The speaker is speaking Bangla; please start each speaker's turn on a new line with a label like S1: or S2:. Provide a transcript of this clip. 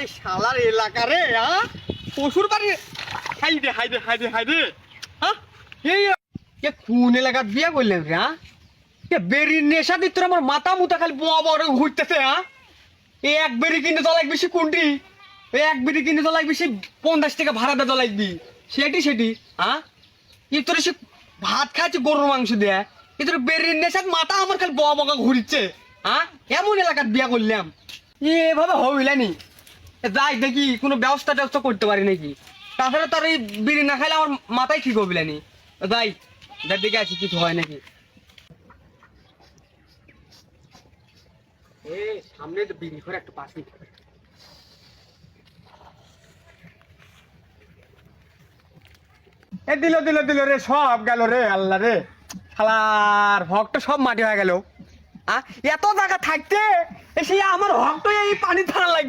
S1: এই শালার এলাকা রে, হ্যাঁ পশুর বাড়ি। হাইদে হাইদে হাইদে হাইদে, হ্যাঁ এই কোন এলাকার বিয়ে করলেন রে? হ্যাঁ বেরির নেশা দিত আমার মাথা মুতা খালি বোয়া বড় ঘুরতেছে। হ্যাঁ এই এক বেরি কিনে তো লাগবে সে কোনটি? এই এক বেরি কিনে তো লাগবে সে 50 টাকা ভাড়া দেওয়া লাগবি, সেটি। হ্যাঁ এই তোর সে ভাত খাচ্ছে গরুর মাংস দেয়া, এই তোর বেরির নেশার মাথা আমার খালি বোয়া বকা ঘুরছে। হ্যাঁ এমন এলাকার বিয়া করলাম, এভাবে হইলানি। যাই দেখি কোনো ব্যবস্থা করতে পারি নাকি। তাছাড়া তার এই বিড়ি না খাইলে আমার মাথায় ঠিক হবিলানি। যাই দেখে আছি কিছু হয় নাকি। সামনে তো বিড়ি করে একটা পাশে দিল রে, সব গেল রে আল্লাহ রে। শালার ভক্ত সব মাটি হয়ে গেল। এত জায়গা থাকতে এসে আমার ভক্ত এই পানি ছাড়া লাগবে।